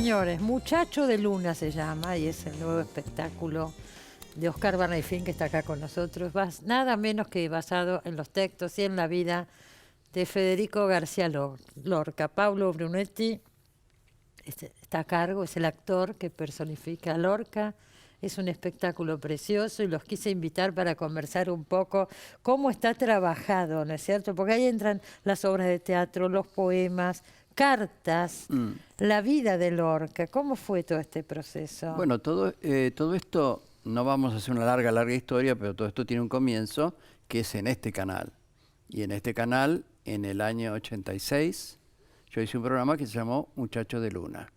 señores, Muchacho de Luna se llama y es el nuevo espectáculo de Oscar Bernay-Fin que está acá con nosotros. Nada menos que basado en los textos y en la vida de Federico García Lorca. Pablo Brunetti está a cargo, es el actor que personifica a Lorca. Es un espectáculo precioso y los quise invitar para conversar un poco cómo está trabajado, ¿no es cierto? Porque ahí entran las obras de teatro, los poemas, cartas, la vida de Lorca. ¿Cómo fue todo este proceso? Bueno, todo esto, no vamos a hacer una larga historia, pero todo esto tiene un comienzo que es en este canal. Y en este canal, en el año 86, yo hice un programa que se llamó Muchacho de Luna.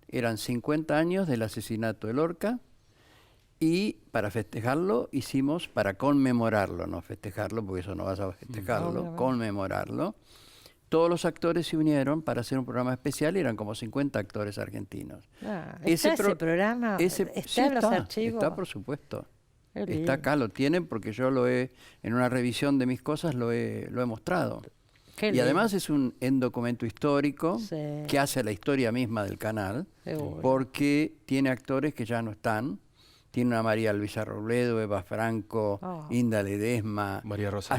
Eran 50 años del asesinato de Lorca y para festejarlo hicimos, para conmemorarlo, no festejarlo, porque eso no vas a festejarlo, conmemorarlo. Todos los actores se unieron para hacer un programa especial y eran como 50 actores argentinos. ¿Está ese programa? ¿Está en los archivos? Está, por supuesto. Está acá, lo tienen porque yo en una revisión de mis cosas lo he mostrado. Y además es un documento histórico que hace la historia misma del canal, porque tiene actores que ya no están. Tiene una María Luisa Robledo, Eva Franco, Inda Ledesma, María Rosa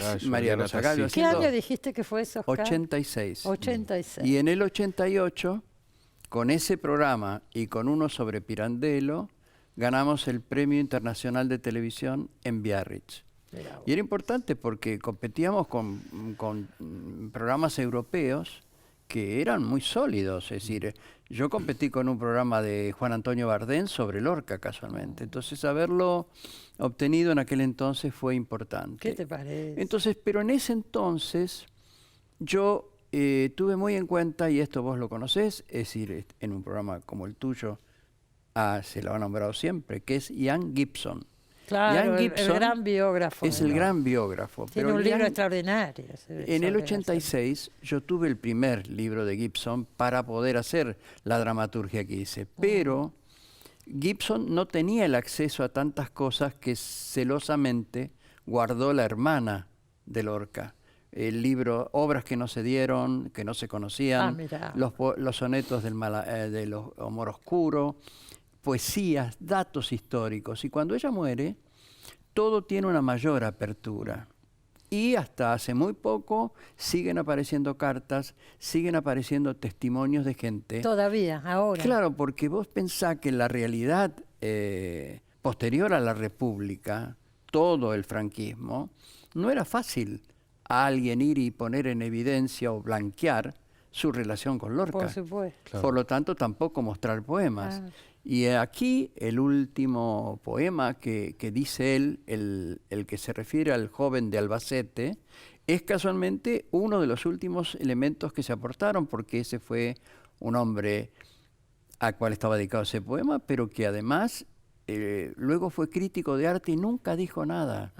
Gallo. ¿Qué año dijiste que fue eso, Oscar? 86. 86. Y en el 88, con ese programa y con uno sobre Pirandello, ganamos el Premio Internacional de Televisión en Biarritz. Y era importante porque competíamos con programas europeos que eran muy sólidos. Es decir, yo competí con un programa de Juan Antonio Bardén sobre Lorca, casualmente. Entonces, haberlo obtenido en aquel entonces fue importante. ¿Qué te parece? Entonces, pero en ese entonces, yo tuve muy en cuenta, y esto vos lo conocés, es decir, en un programa como el tuyo, se lo ha nombrado siempre, que es Ian Gibson. Claro, el gran biógrafo. Es el gran biógrafo. Tiene un libro extraordinario. En el 86 yo tuve el primer libro de Gibson para poder hacer la dramaturgia que hice. Pero Gibson no tenía el acceso a tantas cosas que celosamente guardó la hermana de Lorca. El libro, obras que no se dieron, que no se conocían, los sonetos de los Amor Oscuro, poesías, datos históricos. Y cuando ella muere, todo tiene una mayor apertura. Y hasta hace muy poco siguen apareciendo cartas, siguen apareciendo testimonios de gente. Todavía, ahora. Claro, porque vos pensás que la realidad posterior a la República, todo el franquismo, no era fácil a alguien ir y poner en evidencia o blanquear su relación con Lorca. Por supuesto. Claro. Por lo tanto, tampoco mostrar poemas. Y aquí el último poema que dice él, el que se refiere al joven de Albacete, es casualmente uno de los últimos elementos que se aportaron, porque ese fue un hombre al cual estaba dedicado ese poema, pero que además luego fue crítico de arte y nunca dijo nada.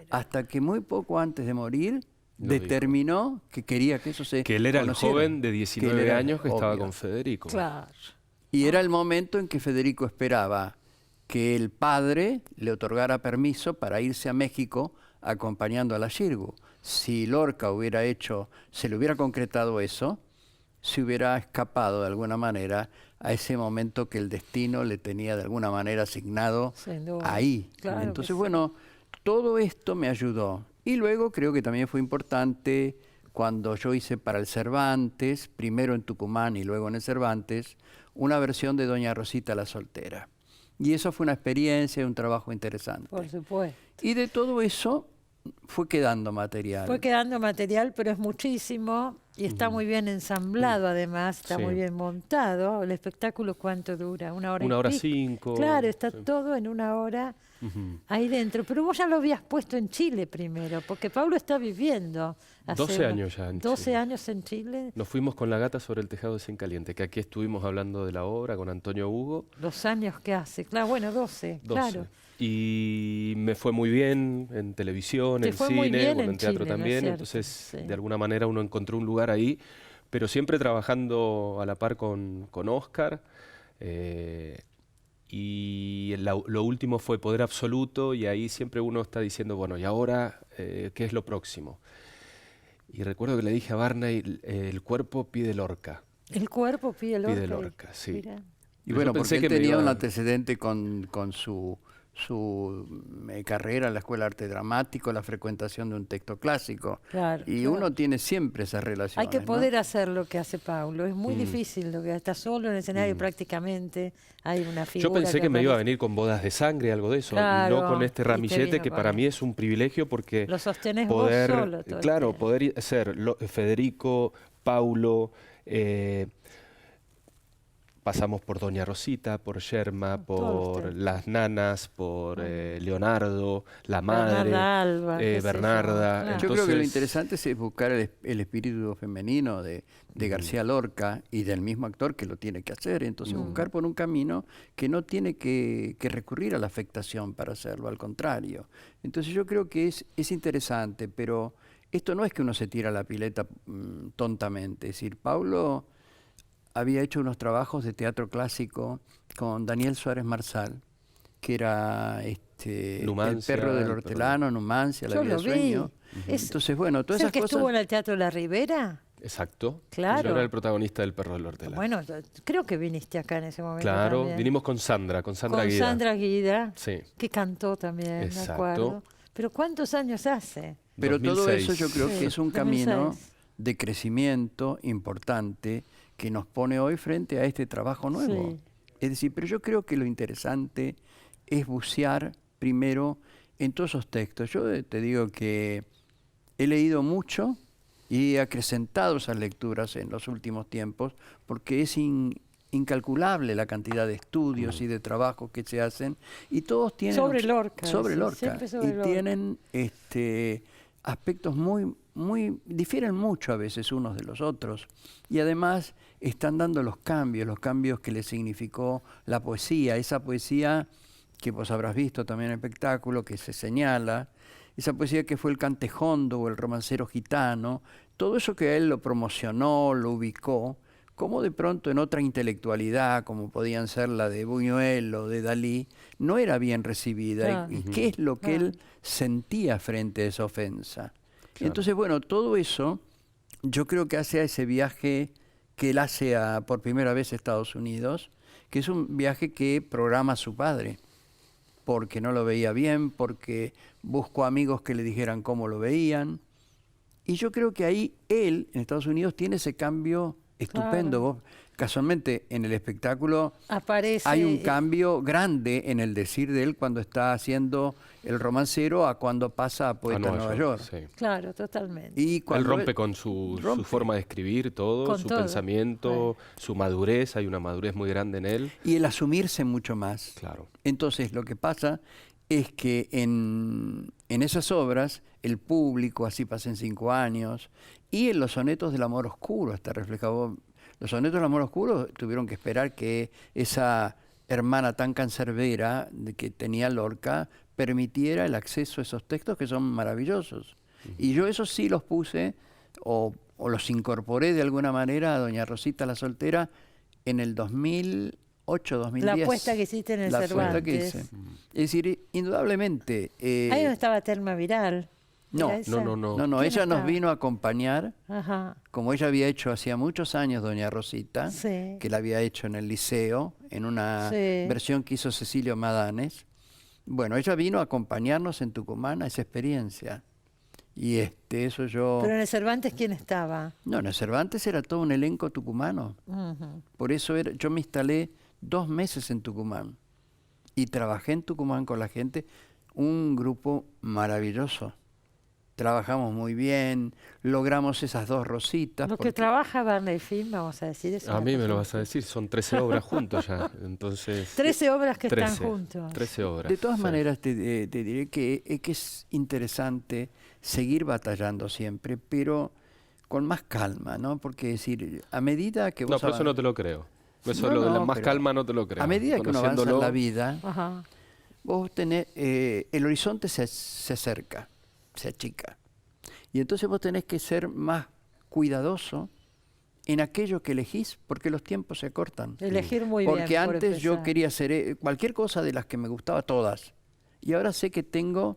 Hasta que muy poco antes de morir determinó que quería que eso se Que él era conociera. el joven de 19 años que estaba con Federico. Claro. Y era el momento en que Federico esperaba que el padre le otorgara permiso para irse a México acompañando a la Xirgu. Si Lorca se le hubiera concretado eso, se hubiera escapado de alguna manera a ese momento que el destino le tenía de alguna manera asignado ahí. Claro. Entonces, bueno, todo esto me ayudó. Y luego creo que también fue importante cuando yo hice para el Cervantes, primero en Tucumán y luego en el Cervantes, una versión de Doña Rosita la Soltera. Y eso fue una experiencia y un trabajo interesante. Por supuesto. Y de todo eso fue quedando material. Fue quedando material, pero es muchísimo y está muy bien ensamblado además, está muy bien montado. ¿El espectáculo cuánto dura? ¿Una hora? 1 hora 5. Claro, está todo en 1 hora ahí dentro. Pero vos ya lo habías puesto en Chile primero, porque Pablo está viviendo. 12 años ya en 12 Chile. años en Chile. Nos fuimos con La Gata sobre el tejado de Cien Caliente, que aquí estuvimos hablando de la obra con Antonio Hugo. 2 años que hace, claro, bueno, 12, claro. Y me fue muy bien en televisión, en cine, en teatro también. Entonces, de alguna manera uno encontró un lugar ahí, pero siempre trabajando a la par con Oscar. Y lo último fue Poder Absoluto, y ahí siempre uno está diciendo, bueno, ¿y ahora qué es lo próximo? Y recuerdo que le dije a Barney, el cuerpo pide Lorca. El cuerpo pide Lorca. Pide Lorca, sí. Mira. Y bueno, porque él tenía un antecedente con su carrera en la Escuela de Arte Dramático, la frecuentación de un texto clásico. Claro, y uno tiene siempre esas relaciones. Hay que poder hacer lo que hace Paulo. Es muy difícil, lo que está solo en el escenario prácticamente. Hay una figura. Yo pensé que me iba a venir con Bodas de Sangre, algo de eso, claro, y no con este ramillete que para mí es un privilegio porque lo sostenés poder, vos solo todo claro, poder ser Federico, Paulo, pasamos por Doña Rosita, por Yerma, por las nanas, por Leonardo, la madre, Bernarda. Claro. Yo creo que lo interesante es buscar el espíritu femenino de García Lorca y del mismo actor que lo tiene que hacer. Entonces buscar por un camino que no tiene que recurrir a la afectación para hacerlo, al contrario. Entonces yo creo que es interesante, pero esto no es que uno se tira a la pileta tontamente. Es decir, Paulo había hecho unos trabajos de teatro clásico con Daniel Suárez Marsal, que era Numancia, El perro del hortelano, Numancia, La vida de sueño. Entonces, bueno, todas esas cosas... ¿Es el que estuvo en el Teatro La Ribera? Exacto. Claro. Yo era el protagonista del perro del hortelano. Bueno, creo que viniste acá en ese momento. Claro, también. Vinimos con Sandra Guida. Con Sandra Guida, sí, que cantó también, exacto, me acuerdo. Pero ¿cuántos años hace? Pero 2006. todo eso yo creo que es un camino 2006. de crecimiento importante que nos pone hoy frente a este trabajo nuevo. Sí. Es decir, pero yo creo que lo interesante es bucear primero en todos esos textos. Yo te digo que he leído mucho y he acrecentado esas lecturas en los últimos tiempos porque es incalculable la cantidad de estudios y de trabajos que se hacen y todos tienen... Sobre Lorca. Sobre Sí, Lorca. siempre sobre y Lorca. tienen aspectos difieren mucho a veces unos de los otros. Y además están dando los cambios que le significó la poesía, esa poesía que vos habrás visto también en el espectáculo, que se señala, esa poesía que fue el cantejondo o el romancero gitano, todo eso que él lo promocionó, lo ubicó, como de pronto en otra intelectualidad, como podían ser la de Buñuel o de Dalí, no era bien recibida. Claro. ¿Y qué es lo que él sentía frente a esa ofensa? Claro. Entonces, bueno, todo eso yo creo que hace a ese viaje que él hace por primera vez a Estados Unidos, que es un viaje que programa su padre, porque no lo veía bien, porque buscó amigos que le dijeran cómo lo veían. Y yo creo que ahí él, en Estados Unidos, tiene ese cambio estupendo. Claro. Vos, casualmente, en el espectáculo Aparece, hay un cambio grande en el decir de él cuando está haciendo el romancero a cuando pasa a Poeta en Nueva York. Sí. Claro, totalmente. Y Él cuando rompe con su forma de escribir todo, Con su todo. pensamiento, su madurez, hay una madurez muy grande en él. y el asumirse mucho más. Claro. Entonces, lo que pasa es que en esas obras, el público, así pasen 5 años, y en los sonetos del amor oscuro está reflejado. Los sonetos del amor oscuro tuvieron que esperar que esa hermana tan cancerbera que tenía Lorca permitiera el acceso a esos textos que son maravillosos. Y yo esos sí los puse o los incorporé de alguna manera a Doña Rosita la soltera en el 2008, 2010. La apuesta que hiciste en el La apuesta Cervantes. que hice. Es decir, indudablemente... Ahí no estaba Telma Viral. No, ¿Era esa? no, ¿Quién ella nos estaba? vino a acompañar, Ajá. como ella había hecho hacía muchos años Doña Rosita, Sí. que la había hecho en el Liceo, en una Sí. versión que hizo Cecilio Madanes. Bueno, ella vino a acompañarnos en Tucumán a esa experiencia. Y eso yo... Pero en el Cervantes, ¿quién estaba? No, en el Cervantes era todo un elenco tucumano. Ujú. Por eso yo me instalé 2 meses en Tucumán. Y trabajé en Tucumán con la gente, un grupo maravilloso. Trabajamos muy bien, logramos esas 2 Rositas. Lo que trabaja Barney Film, vamos a decir eso. A mí me lo vas a decir, son 13 obras juntos ya, entonces... 13 obras que 13, están juntos. 13 obras. De todas sí. maneras, te diré que es interesante seguir batallando siempre, pero con más calma, ¿no? Porque decir, a medida que vos... No, pero eso no te lo creo. Eso No, lo de la no, más pero calma no te lo creo. A medida que uno avanza en la vida, Ajá. vos tenés, el horizonte se acerca, se achica. Y entonces vos tenés que ser más cuidadoso en aquello que elegís, porque los tiempos se acortan. Elegir muy bien. Porque por antes yo empezar. quería hacer cualquier cosa de las que me gustaba, todas. Y ahora sé que tengo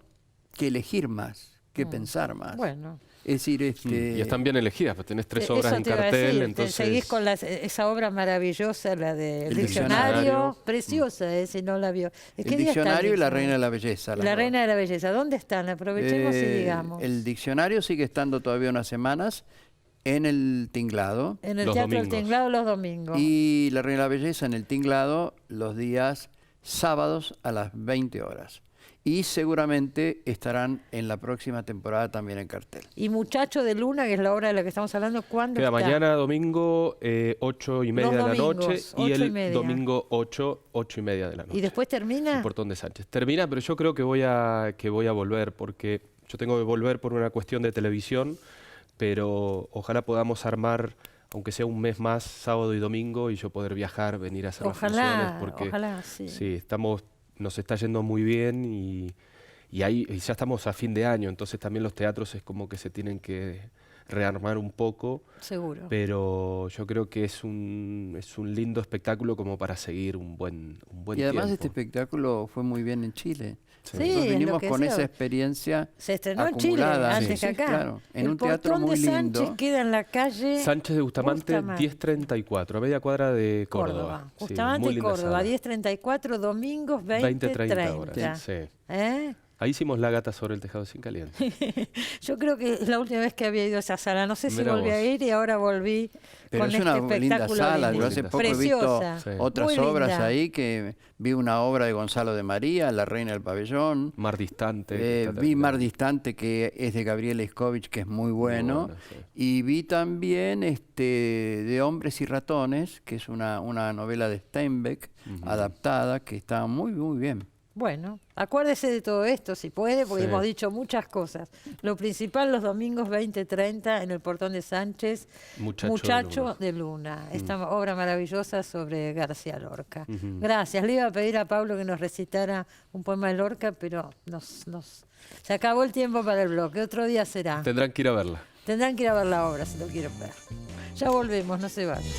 que elegir más, que pensar más. Bueno, Es decir, Y están bien elegidas, pues tenés 3 obras en cartel, entonces... Seguís con esa obra maravillosa, la del diccionario, preciosa, si no la vio. El diccionario y la Reina de la Belleza. La Reina de la Belleza, ¿dónde están? Aprovechemos y digamos. El diccionario sigue estando todavía unas semanas en el Tinglado. En el Teatro del Tinglado los domingos. Y la Reina de la Belleza en el Tinglado los días sábados a las 20 horas. Y seguramente estarán en la próxima temporada también en cartel. Y Muchacho de Luna, que es la obra de la que estamos hablando, ¿cuándo queda está? Mañana domingo 8:30 de la noche y el domingo 8:30 de la noche. ¿Y después termina? El Portón de Sánchez. Termina, pero yo creo que voy a volver, porque yo tengo que volver por una cuestión de televisión, pero ojalá podamos armar, aunque sea un mes más, sábado y domingo, y yo poder viajar, venir a hacer las funciones, porque ojalá, sí. Sí, nos está yendo muy bien y ya estamos a fin de año, entonces también los teatros es como que se tienen que rearmar un poco. Seguro. Pero yo creo que es un lindo espectáculo como para seguir un buen tiempo. Y además este espectáculo fue muy bien en Chile. Sí, nosotros vinimos con esa experiencia se estrenó acumulada. en Chile, antes que acá. Claro, en un teatro muy lindo. El Portón de Sánchez queda en la calle Sánchez de Bustamante 1034, a media cuadra de Córdoba. Bustamante y Córdoba, 1034, domingos 20:30 horas. Sí. ¿Eh? Ahí hicimos La gata sobre el tejado sin caliente. Yo creo que es la última vez que había ido a esa sala. No sé si volví a ir y ahora volví. Pero con es una este linda espectáculo sala. lindo. Yo hace poco Preciosa. he visto Sí. otras Muy obras linda. ahí, que vi una obra de Gonzalo de María, La Reina del Pabellón. Mar Distante. Vi Mar Distante, que es de Gabriel Escovich, que es muy bueno. Sí. Y vi también de Hombres y Ratones, que es una novela de Steinbeck, adaptada, que está muy, muy bien. Bueno, acuérdese de todo esto si puede, porque hemos dicho muchas cosas. Lo principal, los domingos 20:30 en el Portón de Sánchez, Muchacho de Luna. Esta obra maravillosa sobre García Lorca. Gracias. Le iba a pedir a Pablo que nos recitara un poema de Lorca, pero se acabó el tiempo para el bloque. Otro día será. Tendrán que ir a verla. Tendrán que ir a ver la obra si lo quieren ver. Ya volvemos, no se vayan.